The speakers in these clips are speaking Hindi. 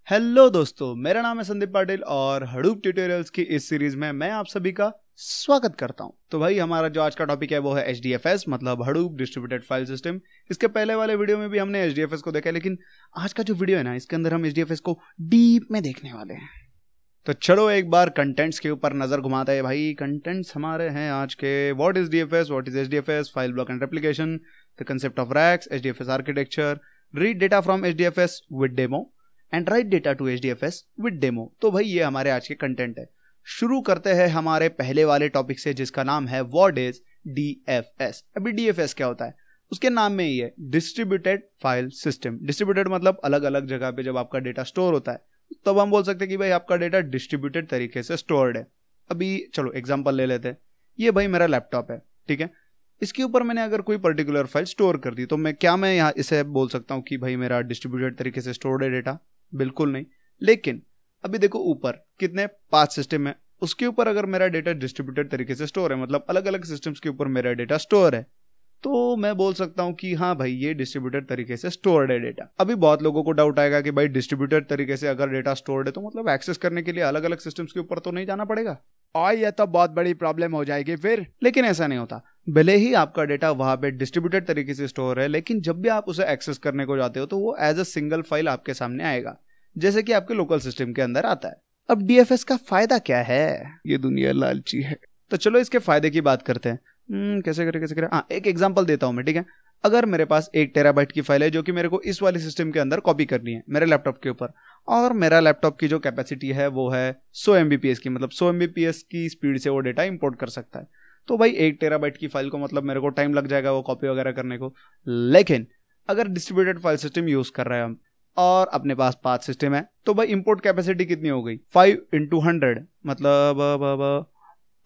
हेलो दोस्तों, मेरा नाम है संदीप पाटिल और हडूप ट्यूटोरियल्स की इस सीरीज में मैं आप सभी का स्वागत करता हूं। तो भाई हमारा जो आज का टॉपिक है वो है HDFS मतलब हडूप डिस्ट्रीब्यूटेड फाइल सिस्टम। इसके पहले वाले वीडियो में भी हमने HDFS को देखा, लेकिन आज का जो वीडियो है ना, इसके अंदर हम HDFS को डीप में देखने वाले हैं। तो चलो एक बार कंटेंट्स के ऊपर नजर घुमाते हैं। भाई कंटेंट्स हमारे हैं आज के, what is DFS, what is HDFS, file block and replication, the concept of racks, HDFS architecture, read data from HDFS with demo and write data to HDFS with demo. तो भाई ये हमारे आज के कंटेंट है। शुरू करते हैं हमारे पहले वाले टॉपिक से जिसका नाम है व्हाट इज DFS। अभी DFS क्या होता है, उसके नाम में ही है डिस्ट्रीब्यूटेड फाइल सिस्टम। डिस्ट्रीब्यूटेड मतलब अलग अलग जगह पे जब आपका डेटा स्टोर होता है तब हम बोल सकते हैं कि भाई आपका डेटा डिस्ट्रीब्यूटेड तरीके से स्टोर्ड है। अभी चलो एग्जांपल ले लेते हैं। ये भाई मेरा लैपटॉप है, ठीक है। इसके ऊपर मैंने अगर कोई पर्टिकुलर फाइल स्टोर कर दी तो मैं यहाँ इसे बोल सकता हूँ कि भाई मेरा डिस्ट्रीब्यूटेड तरीके से स्टोर्ड है डेटा? बिल्कुल नहीं। लेकिन अभी देखो ऊपर कितने 5 सिस्टम है, उसके ऊपर अगर मेरा डेटा डिस्ट्रीब्यूटेड तरीके से स्टोर है, मतलब अलग अलग सिस्टम्स के ऊपर मेरा डेटा स्टोर है, तो मैं बोल सकता हूं कि हाँ भाई ये डिस्ट्रीब्यूटेड तरीके से स्टोर्ड है डेटा। अभी बहुत लोगों को डाउट आएगा कि भाई डिस्ट्रीब्यूटेड तरीके से अगर डेटा स्टोर्ड है तो मतलब एक्सेस करने के लिए अलग अलग सिस्टम्स के ऊपर तो नहीं जाना पड़ेगा, और ये तो बहुत बड़ी प्रॉब्लम हो जाएगी फिर। लेकिन ऐसा नहीं होता। भले ही आपका डेटा वहां पे डिस्ट्रीब्यूटेड तरीके से स्टोर है, लेकिन जब भी आप उसे एक्सेस करने को जाते हो तो वो एज अ सिंगल फाइल आपके सामने आएगा, जैसे कि आपके लोकल सिस्टम के अंदर आता है। अब DFS का फायदा क्या है? ये दुनिया लालची है, तो चलो इसके फायदे की बात करते हैं। कैसे करें? हाँ, एक एग्जांपल देता हूं मैं, ठीक है। अगर मेरे पास 1 टेराबाइट की फाइल है जो कि मेरे को इस वाले सिस्टम के अंदर कॉपी करनी है मेरे लैपटॉप के ऊपर, और मेरा लैपटॉप की जो कैपेसिटी है वो है 100 MBPS की, मतलब 100 MBPS की स्पीड से वो डेटा इंपोर्ट कर सकता है। तो भाई 1 टेराबाइट की फाइल को मतलब मेरे को टाइम लग जाएगा वो कॉपी वगैरह करने को। लेकिन अगर डिस्ट्रीब्यूटेड फाइल सिस्टम यूज कर रहे हैं हम और अपने पास 5 सिस्टम है, तो भाई इंपोर्ट कैपेसिटी कितनी हो गई? 5 × 100 मतलब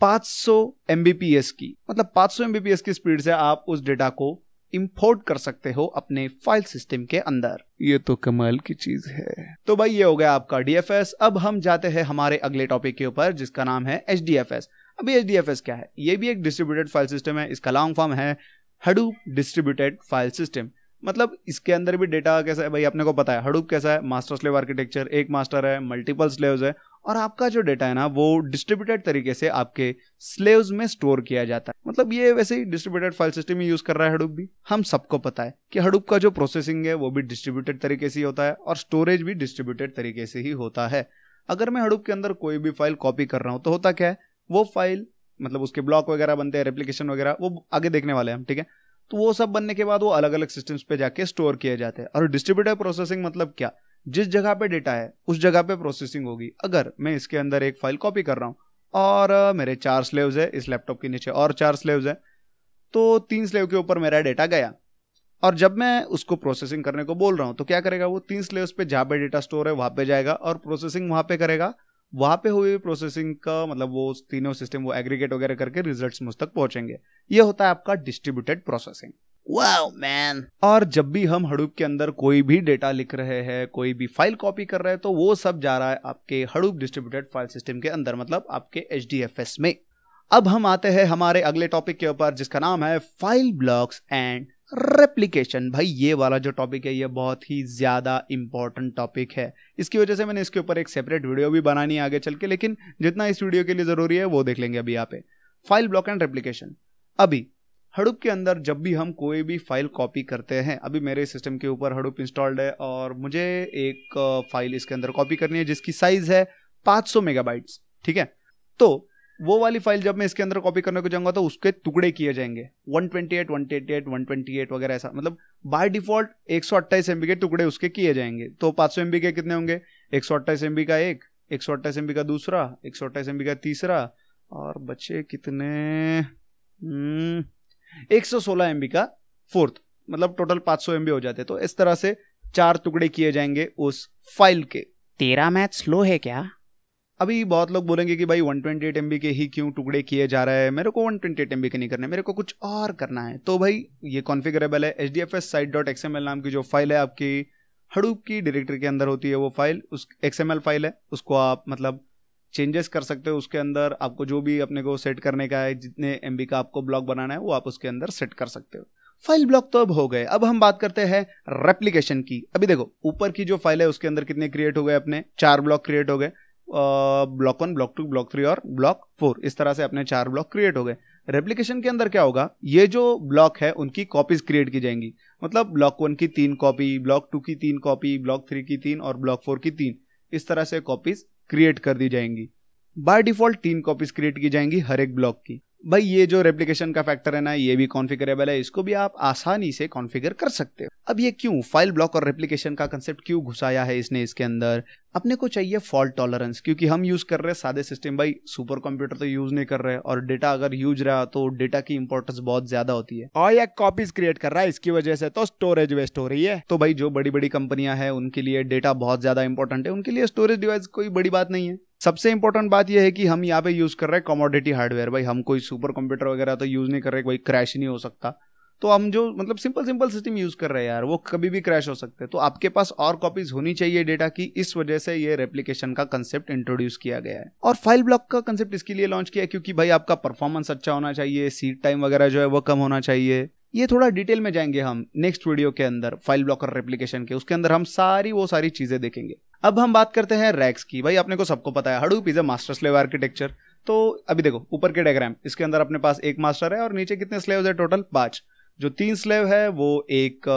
500 MBPS की, मतलब 500 MBPS की स्पीड से आप उस डेटा को इंपोर्ट कर सकते हो अपने फाइल सिस्टम के अंदर। ये तो कमाल की चीज है। तो भाई ये हो गया आपका DFS। अब हम जाते हैं हमारे अगले टॉपिक के ऊपर जिसका नाम है HDFS। अभी HDFS क्या है? ये भी एक डिस्ट्रीब्यूटेड फाइल सिस्टम है। इसका लॉन्ग फॉर्म है हडूप डिस्ट्रीब्यूटेड फाइल सिस्टम। मतलब इसके अंदर भी डेटा कैसा है भाई, अपने को पता है हडूप कैसा है, मास्टर स्लेव आर्किटेक्चर, एक मास्टर है, मल्टीपल स्लेव्स है, और आपका जो डेटा है ना वो डिस्ट्रीब्यूटेड तरीके से आपके स्लेव्स में स्टोर किया जाता है। मतलब ये वैसे ही डिस्ट्रीब्यूटेड फाइल सिस्टम ही यूज कर रहा है हडूप भी। हम सबको पता है कि हडूप का जो प्रोसेसिंग है वो भी डिस्ट्रीब्यूटेड तरीके से ही होता है और स्टोरेज भी डिस्ट्रीब्यूटेड तरीके से ही होता है। अगर मैं हडूप के अंदर कोई भी फाइल कॉपी कर रहा हूं तो होता क्या है, वो फाइल मतलब उसके ब्लॉक वगैरह बनते हैं, रेप्लिकेशन वगैरह, वो आगे देखने वाले हैं हम, ठीक है। तो वो सब बनने के बाद वो अलग अलग सिस्टम्स पे जाके स्टोर किए जाते हैं। और डिस्ट्रीब्यूटेड प्रोसेसिंग मतलब क्या? जिस जगह पे डेटा है उस जगह पे प्रोसेसिंग होगी। अगर मैं इसके अंदर एक फाइल कॉपी कर रहा हूं और मेरे 4 स्लेव्स है, इस लैपटॉप के नीचे और 4 स्लेव्स है, तो 3 स्लेव के ऊपर मेरा डेटा गया, और जब मैं उसको प्रोसेसिंग करने को बोल रहा हूं तो क्या करेगा, वो 3 स्लेव्स पे जहां पे डेटा स्टोर है वहां पे जाएगा और प्रोसेसिंग वहां पे करेगा। वहां पे हुई प्रोसेसिंग का मतलब वो तीनों सिस्टम वो एग्रीगेट वगैरह करके रिजल्ट्स मुझ तक पहुंचेंगे। ये होता है आपका डिस्ट्रीब्यूटेड प्रोसेसिंग। Wow man. और जब भी हम हडूप के अंदर कोई भी डेटा लिख रहे हैं, कोई भी फाइल कॉपी कर रहे हैं, तो वो सब जा रहा है आपके हडूप डिस्ट्रीब्यूटेड फाइल सिस्टम के अंदर, मतलब आपके HDFS में। अब हम आते हैं हमारे अगले टॉपिक के ऊपर जिसका नाम है फाइल ब्लॉक्स एंड रेप्लिकेशन। भाई ये वाला जो टॉपिक है ये बहुत ही ज्यादा इंपॉर्टेंट टॉपिक है। इसकी वजह से मैंने इसके ऊपर एक सेपरेट वीडियो भी बनानी है आगे चल के, लेकिन जितना इस वीडियो के लिए जरूरी है वो देख लेंगे अभी यहाँ पे। File block and replication. अभी हडूप के अंदर जब भी हम कोई भी फाइल कॉपी करते हैं, अभी मेरे सिस्टम के ऊपर हडूप इंस्टॉल्ड है और मुझे एक फाइल इसके अंदर कॉपी करनी है जिसकी साइज है 500 मेगाबाइट्स, ठीक है। तो वो वाली फाइल जब मैं इसके अंदर कॉपी करने को जाऊंगा तो उसके टुकड़े किए जाएंगे 128, 188, 128 वगैरह ऐसा, मतलब बाय डिफॉल्ट 128 MB के टुकड़े उसके किए जाएंगे। तो 500 MB के कितने होंगे? 128 MB का एक, 128 MB का दूसरा, 128 MB का तीसरा, और बचे कितने 116 MB का फोर्थ, मतलब टोटल 500 MB हो जाते। तो इस तरह से 4 टुकड़े किए जाएंगे उस फाइल के। तेरा मैथ स्लो है क्या? अभी बहुत लोग बोलेंगे कि भाई 128 MB के ही क्यों टुकड़े किए जा रहे हैं, मेरे को 128 MB के नहीं करने, मेरे को कुछ और करना है। तो भाई ये कॉन्फ़िगरेबल है। HDFS site.xml नाम की जो फाइल है आपकी हडूप की डायरेक्टरी के अंदर होती है, वो फाइल उस XML फाइल है, उसको आप मतलब चेंजेस कर सकते हो उसके अंदर। आपको जो भी अपने को सेट करने का है, जितने MB का आपको ब्लॉक बनाना है वो आप उसके अंदर सेट कर सकते हो। फाइल ब्लॉक तो अब हो गए। अब हम बात करते हैं रेप्लिकेशन की। अभी देखो ऊपर की जो फाइल है उसके अंदर कितने क्रिएट हो गए, अपने 4 ब्लॉक क्रिएट हो गए, ब्लॉक 1, ब्लॉक 2, ब्लॉक 3 और ब्लॉक 4, इस तरह से अपने 4 ब्लॉक क्रिएट हो गए। रेप्लिकेशन के अंदर क्या होगा, ये जो ब्लॉक है उनकी कॉपीज क्रिएट की जाएंगी। मतलब ब्लॉक 1 की 3 कॉपी, ब्लॉक 2 की 3 कॉपी, ब्लॉक 3 की 3 और ब्लॉक 4 की 3, इस तरह से कॉपीज क्रिएट कर दी जाएंगी। बाय डिफॉल्ट 3 कॉपीज क्रिएट की जाएंगी हर एक ब्लॉक की। भाई ये जो रेप्लिकेशन का फैक्टर है ना, ये भी कॉन्फ़िगरेबल है, इसको भी आप आसानी से कॉन्फ़िगर कर सकते हो। अब ये क्यों, फाइल ब्लॉक और रेप्लिकेशन का कंसेप्ट क्यों घुसाया है इसने इसके अंदर? अपने को चाहिए फॉल्ट टॉलरेंस, क्योंकि हम यूज कर रहे हैं सादे सिस्टम, भाई सुपर कंप्यूटर तो यूज नहीं कर रहे, और डेटा अगर यूज रहा तो डेटा की इंपॉर्टेंस बहुत ज्यादा होती है, और ये कॉपीज क्रिएट कर रहा है, इसकी वजह से तो स्टोरेज वेस्ट हो रही है। तो भाई जो बड़ी बड़ी कंपनियां हैं उनके लिए डेटा बहुत ज्यादा इंपॉर्टेंट है, उनके लिए स्टोरेज डिवाइस कोई बड़ी बात नहीं है। सबसे इंपॉर्टेंट बात यह है कि हम यहाँ पे यूज कर रहे हैं कमोडिटी हार्डवेयर। भाई हम कोई सुपर कंप्यूटर वगैरह तो यूज नहीं कर रहे, कोई क्रैश ही नहीं हो सकता। तो हम जो मतलब सिंपल सिस्टम यूज कर रहे हैं यार, वो कभी भी क्रैश हो सकते हैं। तो आपके पास और कॉपीज होनी चाहिए डेटा की, इस वजह से ये रेप्लिकेशन का कंसेप्ट इंट्रोड्यूस किया गया है। और फाइल ब्लॉक का कंसेप्ट इसके लिए लॉन्च किया है क्योंकि भाई आपका परफॉर्मेंस अच्छा होना चाहिए, सीड टाइम वगैरह जो है वो कम होना चाहिए। ये थोड़ा डिटेल में जाएंगे हम नेक्स्ट वीडियो के अंदर फाइल ब्लॉक और रेप्लिकेशन के, उसके अंदर हम वो सारी चीजें देखेंगे। अब हम बात करते हैं रैक्स की। भाई अपने को सबको पता है Hadoop is a master slave architecture. तो अभी देखो ऊपर के डायग्राम, इसके अंदर अपने पास एक मास्टर है और नीचे कितने स्लेव्स है टोटल, 5। जो 3 स्लेव है वो एक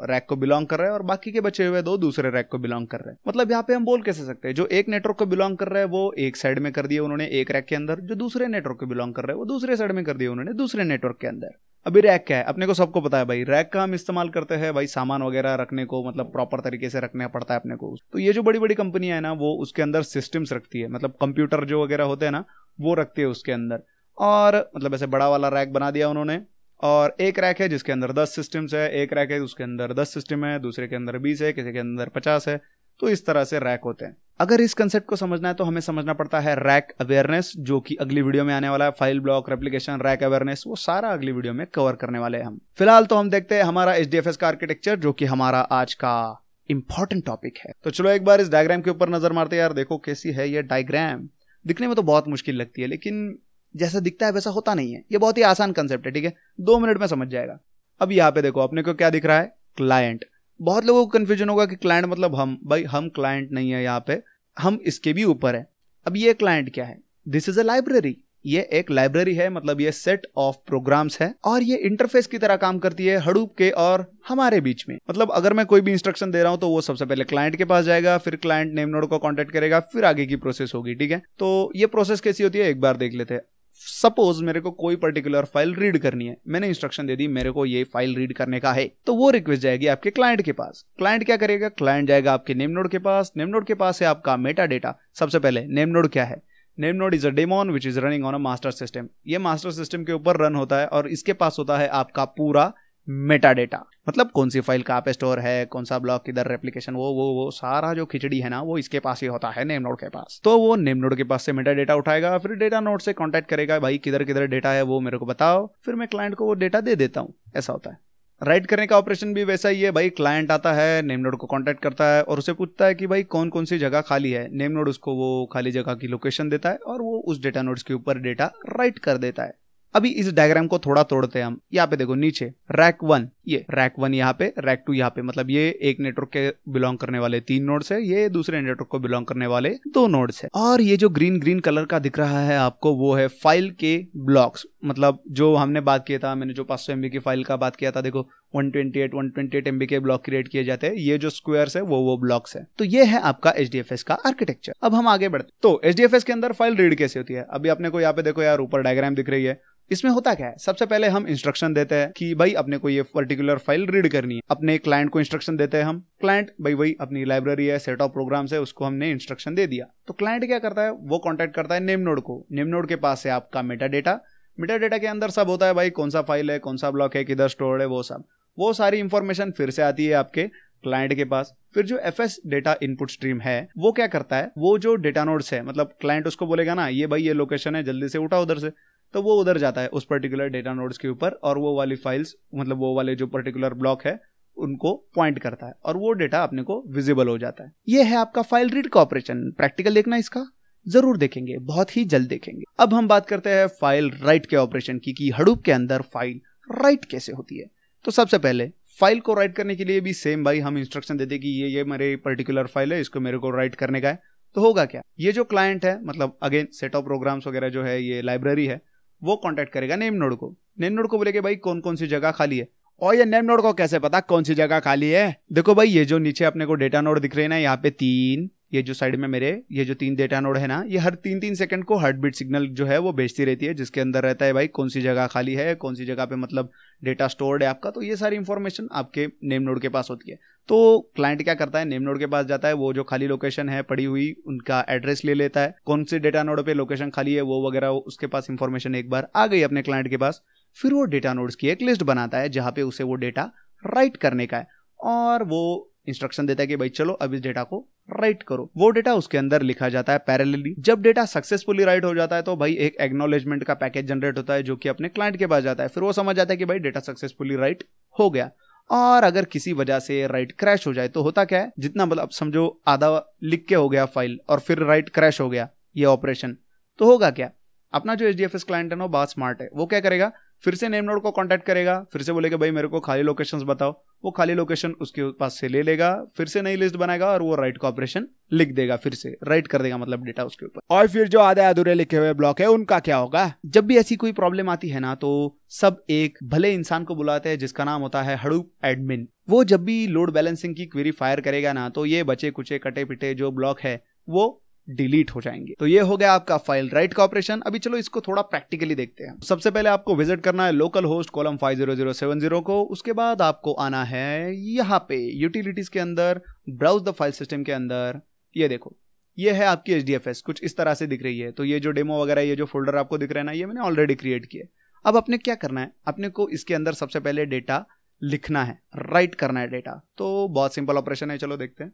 रैक को बिलोंग कर रहे हैं और बाकी के बचे हुए 2 दूसरे रैक को बिलोंग कर रहे हैं। मतलब यहाँ पे हम बोल कैसे सकते हैं, जो एक नेटवर्क को बिलोंग कर रहा है वो एक साइड में कर दिए उन्होंने एक रैक के अंदर, जो दूसरे नेटवर्क को बिलोंग कर रहे हैं वो दूसरे साइड में कर दिए उन्होंने दूसरे नेटवर्क के अंदर। अभी रैक क्या है, अपने को सबको पता है भाई, रैक का हम इस्तेमाल करते हैं भाई सामान वगैरह रखने को, मतलब प्रॉपर तरीके से रखना पड़ता है अपने को। तो ये जो बड़ी बड़ी कंपनियां है ना, वो उसके अंदर सिस्टम्स रखती है, मतलब कंप्यूटर जो वगैरह होते हैं ना वो रखती है उसके अंदर। और मतलब ऐसे बड़ा वाला रैक बना दिया उन्होंने, और एक रैक है जिसके अंदर 10 सिस्टम्स है, एक रैक है उसके अंदर 10 सिस्टम है, दूसरे के अंदर 20 है, किसी के अंदर 50 है। तो इस तरह से रैक होते हैं। अगर इस कंसेप्ट को समझना है तो हमें समझना पड़ता है रैक अवेयरनेस, जो कि अगली वीडियो में आने वाला है। File block, replication, rack awareness, वो सारा अगली वीडियो में कवर करने वाले हैं हम। फिलहाल तो हम देखते हैं हमारा HDFS का आर्किटेक्चर, जो कि हमारा आज का इंपॉर्टेंट टॉपिक है। तो चलो एक बार इस डायग्राम के ऊपर नजर मारते हैं यार। देखो कैसी है ये डायग्राम, दिखने में तो बहुत मुश्किल लगती है, लेकिन जैसा दिखता है वैसा होता नहीं है। ये बहुत ही आसान कंसेप्ट है, ठीक है, 2 मिनट में समझ जाएगा। अब यहाँ पे देखो अपने को क्या दिख रहा है, क्लाइंट। बहुत लोगों को कंफ्यूजन होगा कि क्लाइंट मतलब हम, भाई हम क्लाइंट नहीं है यहाँ पे, हम इसके भी ऊपर है। अब ये क्लाइंट क्या है, दिस इज अ लाइब्रेरी। ये एक लाइब्रेरी है, मतलब ये सेट ऑफ प्रोग्राम्स है और ये इंटरफेस की तरह काम करती है हडूप के और हमारे बीच में। मतलब अगर मैं कोई भी इंस्ट्रक्शन दे रहा हूं तो वो सबसे पहले क्लाइंट के पास जाएगा, फिर क्लाइंट नेम नोड को कांटेक्ट करेगा, फिर आगे की प्रोसेस होगी, ठीक है। तो ये प्रोसेस कैसी होती है एक बार देख लेते हैं। सपोज मेरे को कोई पर्टिकुलर फाइल रीड करनी है, मैंने इंस्ट्रक्शन दे दी मेरे को ये फाइल रीड करने का है, तो वो रिक्वेस्ट जाएगी आपके क्लाइंट के पास। क्लाइंट क्या करेगा, क्लाइंट जाएगा आपके नेम नोड के पास, नेम नोड के पास है आपका मेटा डेटा। सबसे पहले नेम नोड क्या है, name node is a daemon which is running on a master system. ये मास्टर सिस्टम के ऊपर रन होता है और इसके पास होता है आपका पूरा मेटा डेटा, मतलब कौन सी फाइल कहाँ पे स्टोर है, कौन सा ब्लॉक किधर, रेप्लिकेशन, वो सारा जो खिचड़ी है ना वो इसके पास ही होता है, नेम नोड के पास। तो वो नेम नोड के पास से मेटा डेटा उठाएगा, फिर डेटा नोड से कांटेक्ट करेगा, भाई किधर किधर डेटा है वो मेरे को बताओ, फिर मैं क्लाइंट को वो डेटा दे देता हूँ। ऐसा होता है। राइट करने का ऑपरेशन भी वैसा ही है भाई। क्लाइंट आता है, नेम नोड को कांटेक्ट करता है और उसे पूछता है कि भाई कौन कौन सी जगह खाली है। नेम नोड उसको वो खाली जगह की लोकेशन देता है और वो उस डेटा नोड्स के ऊपर डेटा राइट कर देता है। अभी इस डायग्राम को थोड़ा तोड़ते हैं हम। यहाँ पे देखो नीचे रैक 1, ये रैक 1 यहाँ पे, रैक 2 यहाँ पे, मतलब ये एक नेटवर्क के बिलोंग करने वाले 3 नोड्स है, ये दूसरे नेटवर्क को बिलोंग करने वाले 2 नोड्स है। और ये जो ग्रीन कलर का दिख रहा है आपको वो है फाइल के ब्लॉक्स, मतलब जो हमने बात किया था, मैंने जो 500 MB की फाइल का बात किया था, देखो 128 MB के ब्लॉक क्रिएट किए जाते हैं। ये जो स्क्वायर्स है वो ब्लॉक्स है। तो ये है आपका HDFS का आर्किटेक्चर। अब हम आगे बढ़ते। तो HDFS के अंदर फाइल रीड कैसे होती है, अभी अपने को यहाँ पे देखो यार ऊपर डायग्राम दिख रही है। इसमें होता क्या है, सबसे पहले हम इंस्ट्रक्शन देते हैं कि भाई अपने को ये पर्टिकुलर फाइल रीड करनी है। अपने क्लाइंट को इंस्ट्रक्शन देते हैं हम। क्लाइंट भाई वही अपनी लाइब्रेरी है, सेट ऑफ प्रोग्राम्स है, उसको हमने इंस्ट्रक्शन दे दिया। तो क्लाइंट क्या करता है, वो कॉन्टेक्ट करता है नेम नोड को। नेम नोड के पास है आपका मेटा डेटा। मेटा डेटा के अंदर सब होता है भाई, कौन सा फाइल है, कौन सा ब्लॉक है, किधर स्टोर है, वो सब, वो सारी इंफॉर्मेशन फिर से आती है आपके क्लाइंट के पास। फिर जो FS डेटा इनपुट स्ट्रीम है वो क्या करता है, वो जो डेटा नोड्स है, मतलब क्लाइंट उसको बोलेगा ना ये भाई ये लोकेशन है, जल्दी से उठा उधर से, तो वो उधर जाता है उस पर्टिकुलर डेटा नोड्स के ऊपर और वो वाली फाइल्स, मतलब वो वाले जो पर्टिकुलर ब्लॉक है उनको पॉइंट करता है और वो डेटा अपने को विजिबल हो जाता है। ये है आपका फाइल रीड का ऑपरेशन। प्रैक्टिकल देखना इसका जरूर देखेंगे, बहुत ही जल्द देखेंगे। अब हम बात करते हैं फाइल राइट के ऑपरेशन की, कि हडूप के अंदर फाइल राइट कैसे होती है। तो सबसे पहले फाइल को राइट करने के लिए भी सेम भाई हम इंस्ट्रक्शन देते कि ये मेरे पर्टिकुलर फाइल है, इसको मेरे को राइट करने का है। तो होगा क्या, ये जो क्लाइंट है मतलब अगेन सेट ऑफ प्रोग्राम्स वगैरह जो है ये लाइब्रेरी है, वो कांटेक्ट करेगा नेम नोड को। नेम नोड को बोलेगा भाई कौन कौन सी जगह खाली है। और ये नेम नोड को कैसे पता कौन सी जगह खाली है? देखो भाई ये जो नीचे अपने को डेटा नोड दिख रहे हैं ना, यहाँ पे 3, ये जो साइड में मेरे ये जो 3 डेटा नोड है ना, ये हर 3-3 सेकंड को हार्ट बीट सिग्नल जो है वो भेजती रहती है, जिसके अंदर रहता है भाई कौन सी जगह खाली है, कौन सी जगह पे मतलब डेटा स्टोर्ड है आपका। तो ये सारी इंफॉर्मेशन आपके नेम नोड के पास होती है। तो क्लाइंट क्या करता है, नेम नोड के पास जाता है, वो जो खाली लोकेशन है पड़ी हुई उनका एड्रेस ले लेता है, कौन से डेटा नोड पे लोकेशन खाली है वो वगैरह, उसके पास इंफॉर्मेशन एक बार आ गई अपने क्लाइंट के पास, फिर वो डेटा नोड्स की एक लिस्ट बनाता है जहां पे उसे वो डेटा राइट करने का है, और वो इंस्ट्रक्शन देता है कि भाई चलो अब इस डेटा को राइट करो। वो डेटा उसके अंदर लिखा जाता है पैरेलली। जब डेटा सक्सेसफुली राइट हो जाता है तो भाई एक एक्नॉलेजमेंट का पैकेज जनरेट होता है जो कि अपने क्लाइंट के पास जाता है। फिर वो समझ जाता है कि भाई डेटा सक्सेसफुली राइट हो गया। और अगर किसी वजह से राइट क्रैश हो जाए तो होता क्या है, जितना मतलब समझो आधा लिख के हो गया फाइल और फिर राइट क्रैश हो गया ये ऑपरेशन, तो होगा क्या, अपना जो HDFS क्लाइंट है ना बहुत स्मार्ट है, वो क्या करेगा, फिर से नेम नोड को कांटेक्ट करेगा, फिर से बोलेगा भाई मेरे को खाली लोकेशंस बताओ, वो खाली लोकेशन उसके पास से ले लेगा, फिर से नई लिस्ट बनाएगा और वो राइट का ऑपरेशन लिख देगा, फिर से राइट कर देगा मतलब डेटा उसके ऊपर। और फिर जो आधे अधूरे लिखे हुए ब्लॉक है उनका क्या होगा? जब भी ऐसी कोई प्रॉब्लम आती है ना तो सब एक भले इंसान को बुलाते हैं जिसका नाम होता है हडूप एडमिन। वो जब भी लोड बैलेंसिंग की क्वेरी फायर करेगा ना तो ये बचे कुचे कटे पिटे जो ब्लॉक है वो डिलीट हो जाएंगे। तो ये हो गया आपका फाइल राइट का ऑपरेशन। अभी चलो इसको थोड़ा प्रैक्टिकली देखते हैं। सबसे पहले आपको विजिट करना है लोकल होस्ट कॉलम 50070 को। उसके बाद आपको आना है यहाँ पे यूटिलिटीज के अंदर, ब्राउज द फाइल सिस्टम के अंदर। ये देखो ये है आपकी HDFS, कुछ इस तरह से दिख रही है। तो ये जो डेमो वगैरह ये जो फोल्डर आपको दिख रहा है ना, ये मैंने ऑलरेडी क्रिएट किया। अब अपने क्या करना है, अपने को इसके अंदर सबसे पहले डेटा लिखना है, राइट करना है डेटा। तो बहुत सिंपल ऑपरेशन है, चलो देखते हैं।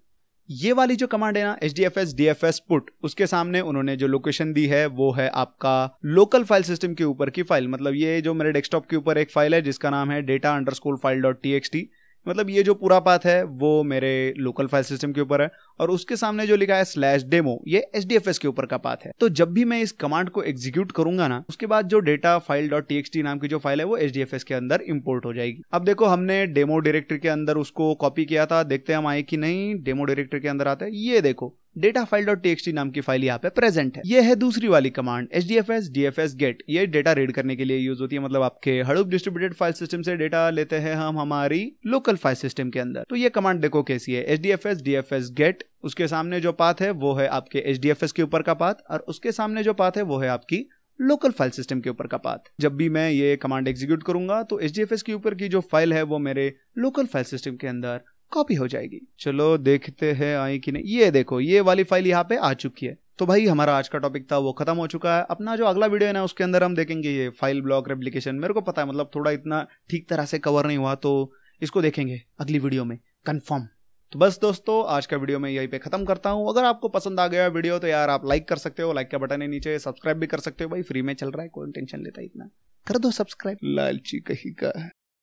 ये वाली जो कमांड है ना HDFS DFS पुट, उसके सामने उन्होंने जो लोकेशन दी है वो है आपका लोकल फाइल सिस्टम के ऊपर की फाइल। मतलब ये जो मेरे डेस्कटॉप के ऊपर एक फाइल है जिसका नाम है data_file.txt। मतलब ये जो पूरा पाथ है वो मेरे लोकल फाइल सिस्टम के ऊपर है, और उसके सामने जो लिखा है /demo ये HDFS के ऊपर का पाथ है। तो जब भी मैं इस कमांड को एग्जीक्यूट करूंगा ना, उसके बाद जो data_file.txt नाम की जो फाइल है वो HDFS के अंदर इंपोर्ट हो जाएगी। अब देखो हमने डेमो डायरेक्टरी के अंदर उसको कॉपी किया था, देखते हैं हम आए कि नहीं। डेमो डायरेक्टरी के अंदर आता है, ये देखो data_file.txt नाम की फाइल यहाँ पे प्रेजेंट है। ये है दूसरी वाली कमांड HDFS DFS get। ये डेटा रीड करने के लिए यूज होती है। मतलब आपके हडूप डिस्ट्रीब्यूटेड फाइल सिस्टम से डेटा लेते हैं हम हमारी लोकल फाइल सिस्टम के अंदर। तो ये कमांड देखो कैसी है, HDFS DFS get, उसके सामने जो पाथ है वो है आपके HDFS के ऊपर का पाथ, और उसके सामने जो पाथ है वो है आपकी लोकल फाइल सिस्टम के ऊपर का पाथ। जब भी मैं ये कमांड एग्जीक्यूट करूंगा तो HDFS के ऊपर की जो फाइल है वो मेरे लोकल फाइल सिस्टम के अंदर कॉपी हो जाएगी। चलो देखते हैं आई कि नहीं। ये देखो ये वाली फाइल यहाँ पे आ चुकी है। तो भाई हमारा आज का टॉपिक था वो खत्म हो चुका है। अपना जो अगला वीडियो है ना उसके अंदर हम देखेंगे ये फाइल ब्लॉक रेप्लिकेशन। मेरे को पता है मतलब थोड़ा इतना ठीक तरह से कवर नहीं हुआ, तो इसको देखेंगे अगली वीडियो में कंफर्म। तो बस दोस्तों आज का वीडियो मैं यहीं पे खत्म करता हूँ। अगर आपको पसंद आ गया वीडियो तो यार आप लाइक कर सकते हो, लाइक का बटन है नीचे, सब्सक्राइब भी कर सकते हो भाई, फ्री में चल रहा है, कौन टेंशन लेता है इतना, कर दो सब्सक्राइब, लालची कहीं का।